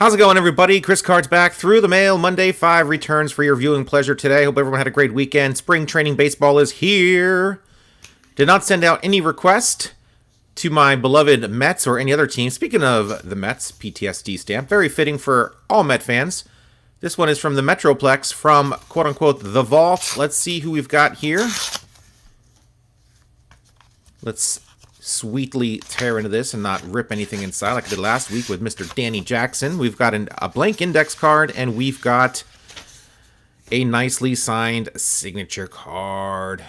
How's it going, everybody? Chris Card's back through the mail. Monday 5 returns for your viewing pleasure today. Hope everyone had a great weekend. Spring training baseball is here. Did not send out any request to my beloved Mets or any other team. Speaking of the Mets, PTSD stamp. Very fitting for all Met fans. This one is from the Metroplex from, quote-unquote, the Vault. Let's see who we've got here. Let's sweetly tear into this and not rip anything inside like I did last week with Mr. Danny Jackson. We've got a blank index card, and we've got a nicely signed signature card.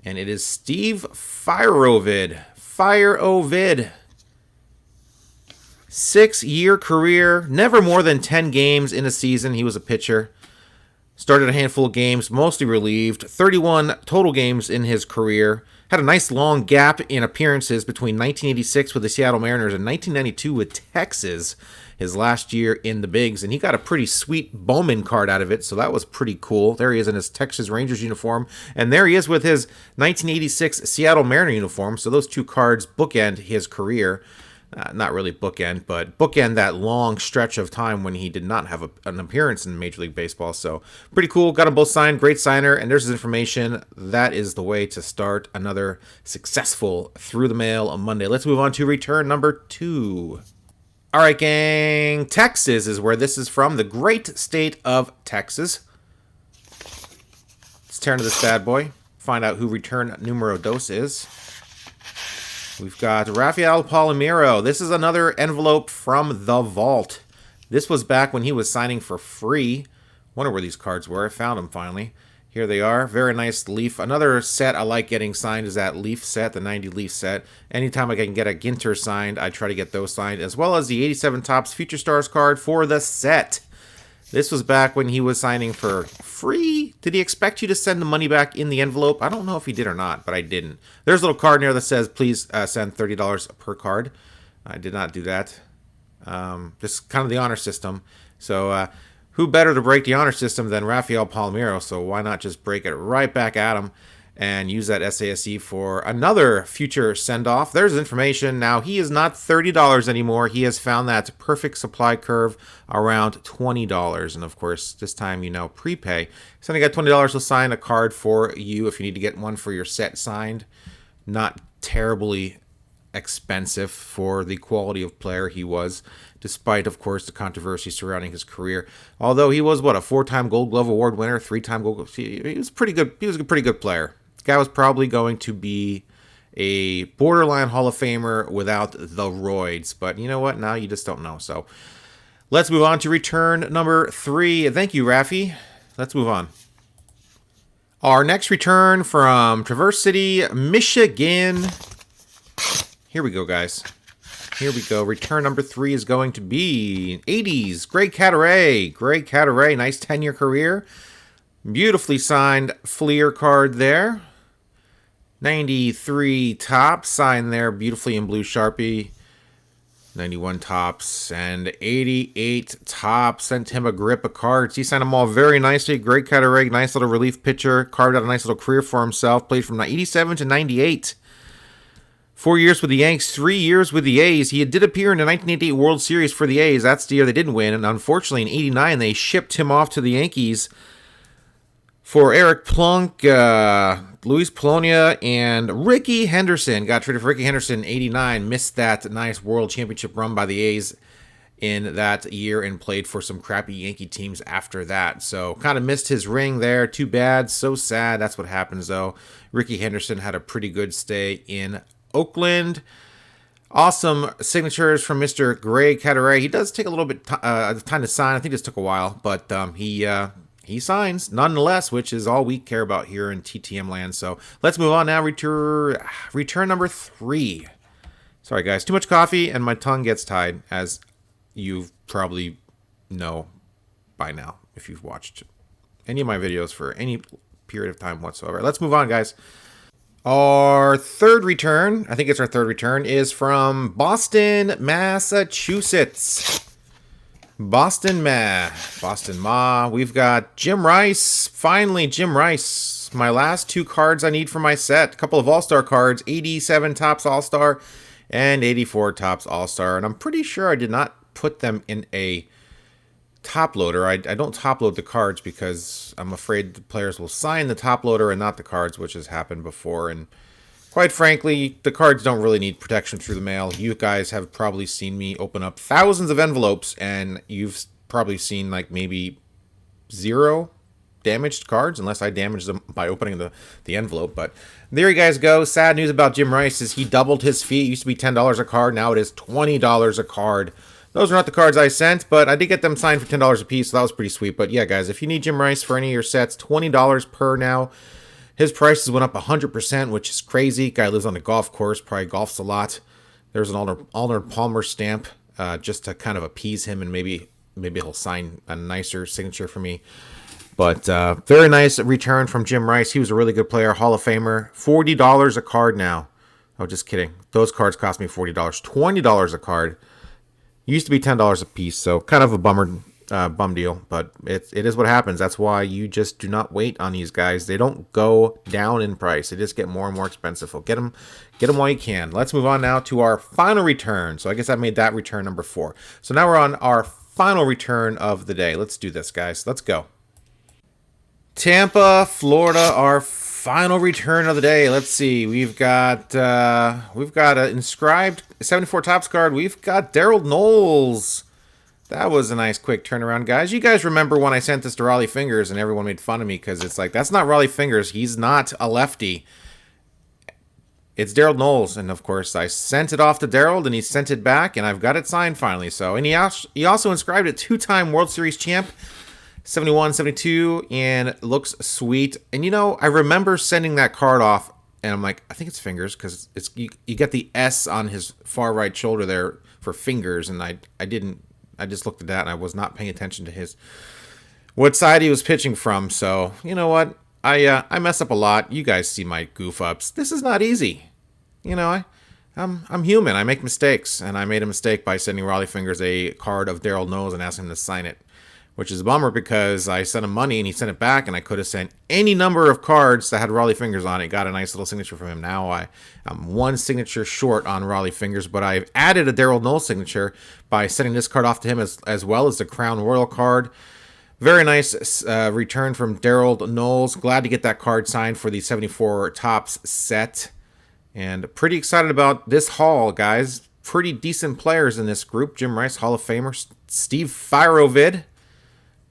And it is Steve Fireovid. Fireovid. 6-year career, never more than 10 games in a season. He was a pitcher. Started a handful of games, mostly relieved. 31 total games in his career. Had a nice long gap in appearances between 1986 with the Seattle Mariners and 1992 with Texas, his last year in the bigs. And he got a pretty sweet Bowman card out of it, so that was pretty cool. There he is in his Texas Rangers uniform. And there he is with his 1986 Seattle Mariner uniform. So those two cards bookend his career. Not really bookend, but bookend that long stretch of time when he did not have an appearance in Major League Baseball. So pretty cool. Got them both signed. Great signer. And there's his information. That is the way to start another successful Through the Mail on Monday. Let's move on to return number 2. All right, gang. Texas is where this is from. The great state of Texas. Let's tear into this bad boy. Find out who return numero dos is. We've got Raphael Palmeiro. This is another envelope from the Vault. This was back when he was signing for free. Wonder where these cards were. I found them finally. Here they are. Very nice Leaf. Another set I like getting signed is that Leaf set, the 90 Leaf set. Anytime I can get a Ginter signed, I try to get those signed, as well as the 87 Topps Future Stars card for the set. This was back when he was signing for free. Did he expect you to send the money back in the envelope? I don't know if he did or not, but I didn't. There's a little card in there that says, please send $30 per card. I did not do that. Just kind of the honor system. So who better to break the honor system than Raphael Palmeiro? So why not just break it right back at him and use that SASE for another future send-off. There's information. Now, he is not $30 anymore. He has found that perfect supply curve around $20. And, of course, this time, prepay. So I got $20 to sign a card for you if you need to get one for your set signed. Not terribly expensive for the quality of player he was, despite, of course, the controversy surrounding his career. Although he was, a 4-time Gold Glove Award winner, 3-time Gold Glove. He was pretty good. He was a pretty good player. Guy was probably going to be a borderline Hall of Famer without the roids. But you know what? Now you just don't know. So let's move on to return number 3. Thank you, Rafi. Let's move on. Our next return from Traverse City, Michigan. Here we go, guys. Here we go. Return number 3 is going to be 80s. Greg Caterer. Greg Caterer. Nice 10-year career. Beautifully signed Fleer card there. 93 Topps signed there beautifully in blue Sharpie. 91 Topps and 88 Topps. Sent him a grip of cards. He signed them all very nicely. Greg Caterer, nice little relief pitcher. Carved out a nice little career for himself. Played from 87 to 98. 4 years with the Yanks, 3 years with the A's. He did appear in the 1988 World Series for the A's. That's the year they didn't win. And unfortunately, in 89, they shipped him off to the Yankees for Eric Plunk, Luis Polonia, and Ricky Henderson. Got traded for Ricky Henderson in 89. Missed that nice World Championship run by the A's in that year and played for some crappy Yankee teams after that. So kind of missed his ring there. Too bad. So sad. That's what happens, though. Ricky Henderson had a pretty good stay in Oakland. Awesome signatures from Mr. Greg Caterer. He does take a little bit of time to sign. I think this took a while, but he signs nonetheless, which is all we care about here in TTM land. So let's move on now. Return number 3. Sorry, guys. Too much coffee and my tongue gets tied, as you probably know by now if you've watched any of my videos for any period of time whatsoever. Let's move on, guys. Our third return, I think it's our third return, is from Boston, Massachusetts. Boston, Ma. We've got Jim Rice. Finally, Jim Rice. My last 2 cards I need for my set. A couple of All-Star cards. 87 Topps All-Star and 84 Topps All-Star. And I'm pretty sure I did not put them in a top loader. I don't top load the cards because I'm afraid the players will sign the top loader and not the cards, which has happened before. And quite frankly, the cards don't really need protection through the mail. You guys have probably seen me open up thousands of envelopes, and you've probably seen like maybe 0 damaged cards, unless I damage them by opening the envelope. But there you guys go. Sad news about Jim Rice is he doubled his fee. It used to be $10 a card. Now it is $20 a card. Those are not the cards I sent, but I did get them signed for $10 a piece, so that was pretty sweet. But yeah, guys, if you need Jim Rice for any of your sets, $20 per now. His prices went up 100%, which is crazy. Guy lives on a golf course, probably golfs a lot. There's an Arnold Palmer stamp just to kind of appease him, and maybe he'll sign a nicer signature for me. But very nice return from Jim Rice. He was a really good player, Hall of Famer. $40 a card now. Oh, just kidding. Those cards cost me $40. $20 a card. Used to be $10 a piece, so kind of a bum deal, but it is what happens. That's why you just do not wait on these guys. They don't go down in price. They just get more and more expensive. So get them while you can. Let's move on now to our final return. So I guess I made that return number 4. So now we're on our final return of the day. Let's do this, guys. Let's go. Tampa, Florida, our final return of the day. Let's see. We've got an inscribed 74 Topps card. We've got Daryl Knowles. That was a nice quick turnaround, guys. You guys remember when I sent this to Raleigh Fingers and everyone made fun of me because it's like, that's not Raleigh Fingers. He's not a lefty. It's Daryl Knowles. And of course, I sent it off to Daryl and he sent it back and I've got it signed finally. So, and he also inscribed it 2-time World Series champ. 71, 72, and looks sweet. And you know, I remember sending that card off, and I'm like, I think it's Fingers, because it's you get the S on his far right shoulder there for Fingers, and I just looked at that, and I was not paying attention to what side he was pitching from. So, you know what? I mess up a lot. You guys see my goof ups. This is not easy. You know, I'm human. I make mistakes, and I made a mistake by sending Raleigh Fingers a card of Daryl Knowles and asking him to sign it, which is a bummer because I sent him money and he sent it back, and I could have sent any number of cards that had Raleigh Fingers on it. Got a nice little signature from him. Now I'm one signature short on Raleigh Fingers, but I've added a Daryl Knowles signature by sending this card off to him as well as the Crown Royal card. Very nice return from Daryl Knowles. Glad to get that card signed for the 74 Topps set. And pretty excited about this haul, guys. Pretty decent players in this group. Jim Rice, Hall of Famer. Steve Fireovid.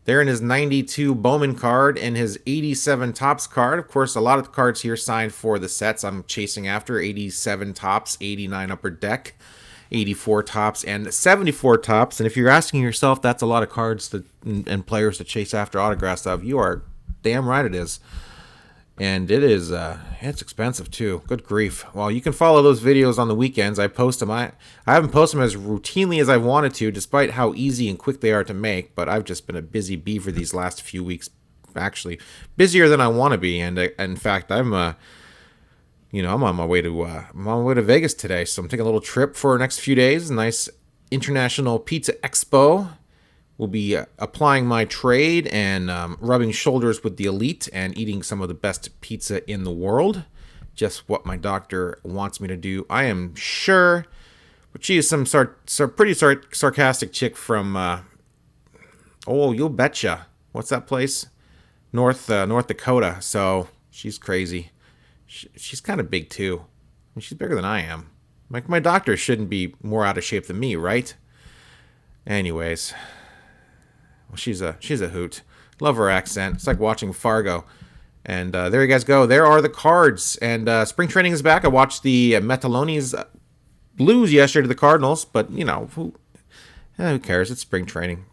There in his 92 Bowman card and his 87 Topps card. Of course, a lot of the cards here signed for the sets I'm chasing after. 87 Topps, 89 Upper Deck, 84 Topps, and 74 Topps. And if you're asking yourself, that's a lot of cards and players to chase after autographs of, you are damn right it is. And it is, it's expensive too. Good grief. Well, you can follow those videos on the weekends. I post them. I haven't posted them as routinely as I wanted to, despite how easy and quick they are to make. But I've just been a busy beaver these last few weeks. Actually, busier than I want to be. And in fact, I'm on my way to Vegas today. So I'm taking a little trip for the next few days. A nice International Pizza Expo. Will be applying my trade and rubbing shoulders with the elite and eating some of the best pizza in the world. Just what my doctor wants me to do, I am sure. But she is some pretty sarcastic chick from, you'll betcha. What's that place? North Dakota. So she's crazy. She's kind of big too. I mean, she's bigger than I am. Like, my doctor shouldn't be more out of shape than me, right? Anyways. Well, she's a hoot. Love her accent. It's like watching Fargo. And there you guys go. There are the cards. And spring training is back. I watched the Metaloni's lose yesterday to the Cardinals. But, you know, who cares? It's spring training.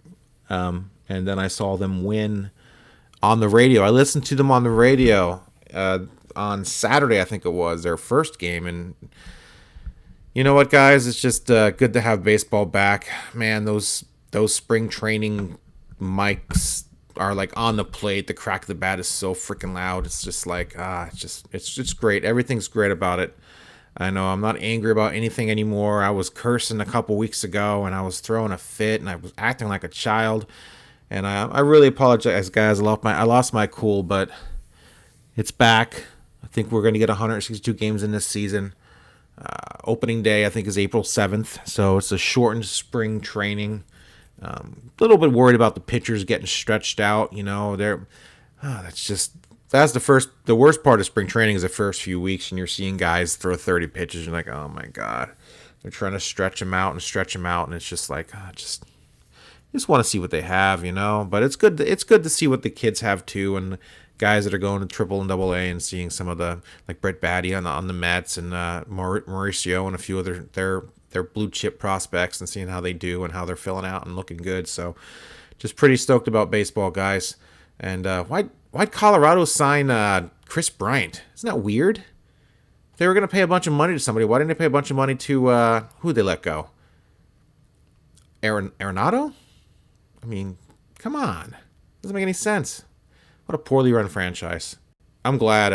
And then I saw them win on the radio. I listened to them on the radio on Saturday, I think it was, their first game. And you know what, guys? It's just good to have baseball back. Man, those spring training mics are like on the plate. The crack of the bat is so freaking loud. It's just like it's just great. Everything's great about it. I know I'm not angry about anything anymore. I was cursing a couple weeks ago and I was throwing a fit and I was acting like a child. And I really apologize, guys. I lost my cool, but it's back. I think we're going to get 162 games in this season. Opening day, I think, is April 7th. So it's a shortened spring training. A little bit worried about the pitchers getting stretched out. You know, that's the worst part of spring training is the first few weeks, and you're seeing guys throw 30 pitches. You're like, oh my god, they're trying to stretch them out, and it's just like, just want to see what they have, you know. But it's good. It's good to see what the kids have too, and guys that are going to Triple and Double A, and seeing some of the like Brett Batty on the Mets and Mauricio and a few other their blue chip prospects, and seeing how they do and how they're filling out and looking good. So, just pretty stoked about baseball, guys. And why'd Colorado sign Chris Bryant? Isn't that weird? If they were going to pay a bunch of money to somebody, why didn't they pay a bunch of money to who'd they let go? Arenado? I mean, come on. Doesn't make any sense. What a poorly run franchise. I'm glad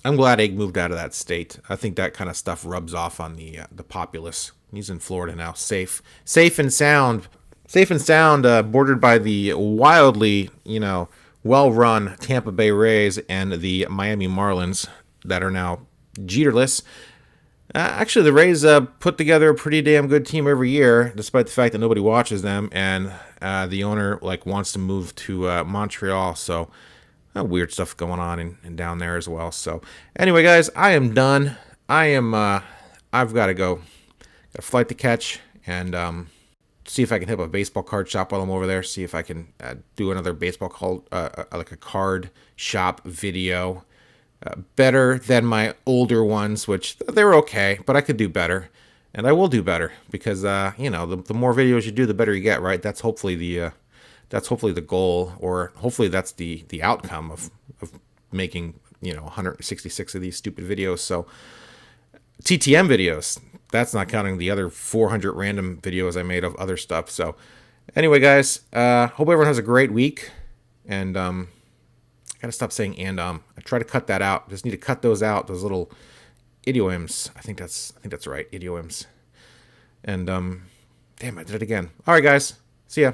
Egg moved out of that state. I think that kind of stuff rubs off on the populace. He's in Florida now, safe and sound, bordered by the wildly, well-run Tampa Bay Rays and the Miami Marlins that are now Jeterless. Actually, the Rays put together a pretty damn good team every year, despite the fact that nobody watches them, and the owner wants to move to Montreal. So weird stuff going on in down there as well. So anyway, guys, I am done. I've got to go. Got a flight to catch, and see if I can hit up a baseball card shop while I'm over there. See if I can do another baseball like a card shop video. Better than my older ones, which they were okay, but I could do better, and I will do better because the more videos you do, the better you get, right? That's hopefully the goal, or hopefully that's the outcome of making 166 of these stupid videos. So TTM videos, that's not counting the other 400 random videos I made of other stuff. So anyway, guys, hope everyone has a great week, and I gotta stop saying I try to cut that out. Just need to cut those out, those little idioms. I think that's right, idioms. And damn, I did it again. All right, guys. See ya.